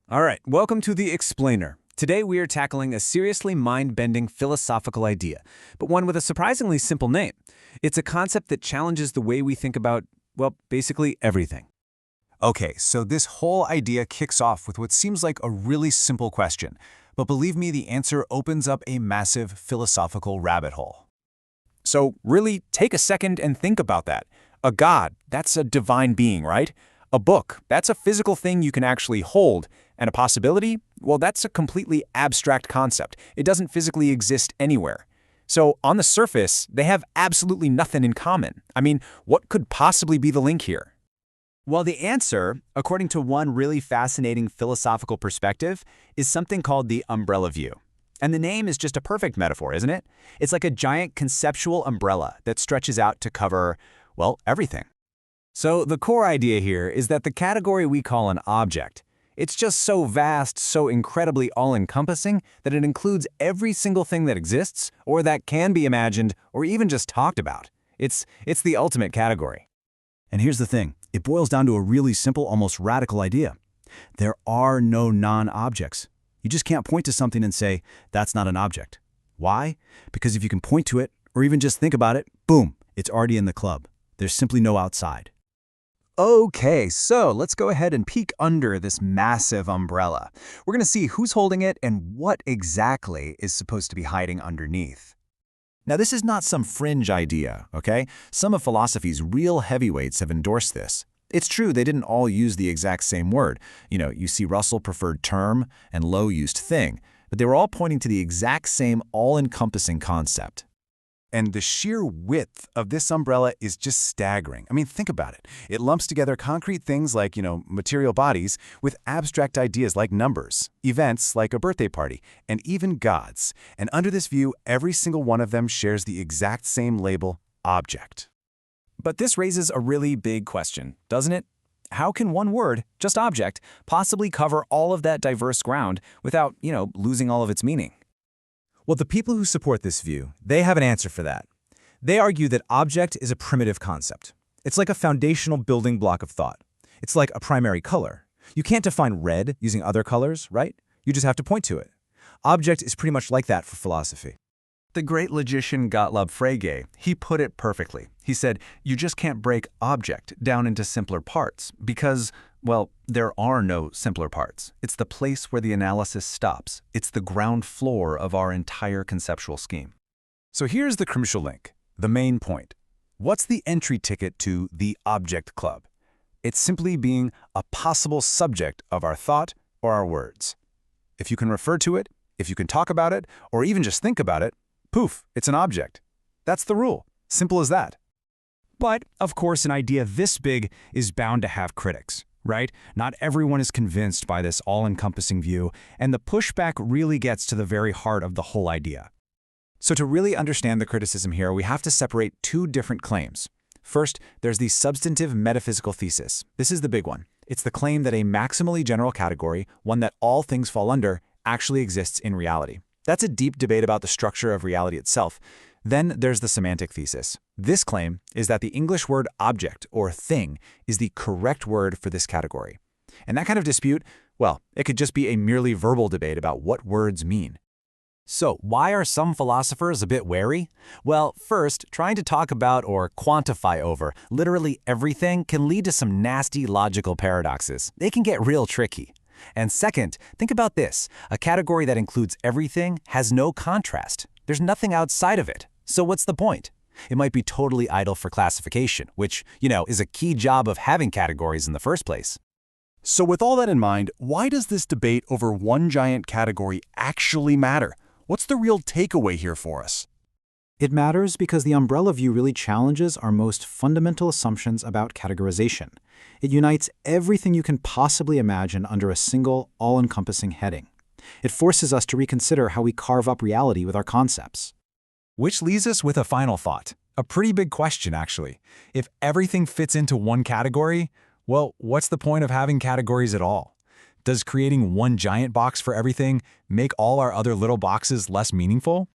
All right, welcome to The Explainer. Today we are tackling a seriously mind-bending philosophical idea, but one with a surprisingly simple name. It's a concept that challenges the way we think about, well, basically everything. Okay, so this whole idea kicks off with what seems like a really simple question, but believe me, the answer opens up a massive philosophical rabbit hole. So really, take a second and think about that. A god, that's a divine being, right? A book, that's a physical thing you can actually hold. And a possibility? Well, that's a completely abstract concept. It doesn't physically exist anywhere. So on the surface, they have absolutely nothing in common. I mean, what could possibly be the link here? Well, the answer, according to one really fascinating philosophical perspective, is something called the umbrella view. And the name is just a perfect metaphor, isn't it? It's like a giant conceptual umbrella that stretches out to cover, well, everything. So the core idea here is that the category we call an object, it's just so vast, so incredibly all-encompassing that it includes every single thing that exists, or that can be imagined, or even just talked about. It's the ultimate category. And here's the thing, it boils down to a really simple, almost radical idea. There are no non-objects. You just can't point to something and say, that's not an object. Why? Because if you can point to it, or even just think about it, boom, it's already in the club. There's simply no outside. Okay, so let's go ahead and peek under this massive umbrella. We're going to see who's holding it and what exactly is supposed to be hiding underneath. Now, this is not some fringe idea, okay? Some of philosophy's real heavyweights have endorsed this. It's true they didn't all use the exact same word. You see Russell preferred term and Lowe used thing, but they were all pointing to the exact same all-encompassing concept. And the sheer width of this umbrella is just staggering. I mean, think about it. It lumps together concrete things like, material bodies with abstract ideas like numbers, events like a birthday party, and even gods. And under this view, every single one of them shares the exact same label, object. But this raises a really big question, doesn't it? How can one word, just object, possibly cover all of that diverse ground without, losing all of its meaning? Well, the people who support this view, they have an answer for that. They argue that object is a primitive concept. It's like a foundational building block of thought. It's like a primary color. You can't define red using other colors, right? You just have to point to it. Object is pretty much like that for philosophy. The great logician Gottlob Frege, he put it perfectly. He said, you just can't break object down into simpler parts because, well, there are no simpler parts. It's the place where the analysis stops. It's the ground floor of our entire conceptual scheme. So here's the crucial link, the main point. What's the entry ticket to the object club? It's simply being a possible subject of our thought or our words. If you can refer to it, if you can talk about it, or even just think about it, poof, it's an object. That's the rule. Simple as that. But, of course, an idea this big is bound to have critics, right? Not everyone is convinced by this all-encompassing view, and the pushback really gets to the very heart of the whole idea. So to really understand the criticism here, we have to separate two different claims. First, there's the substantive metaphysical thesis. This is the big one. It's the claim that a maximally general category, one that all things fall under, actually exists in reality. That's a deep debate about the structure of reality itself. Then there's the semantic thesis. This claim is that the English word object or thing is the correct word for this category. And that kind of dispute, well, it could just be a merely verbal debate about what words mean. So why are some philosophers a bit wary? Well, first, trying to talk about or quantify over literally everything can lead to some nasty logical paradoxes. They can get real tricky. And second, think about this. A category that includes everything has no contrast. There's nothing outside of it. So what's the point? It might be totally idle for classification, which, is a key job of having categories in the first place. So with all that in mind, why does this debate over one giant category actually matter? What's the real takeaway here for us? It matters because the umbrella view really challenges our most fundamental assumptions about categorization. It unites everything you can possibly imagine under a single, all-encompassing heading. It forces us to reconsider how we carve up reality with our concepts. Which leaves us with a final thought. A pretty big question, actually. If everything fits into one category, well, what's the point of having categories at all? Does creating one giant box for everything make all our other little boxes less meaningful?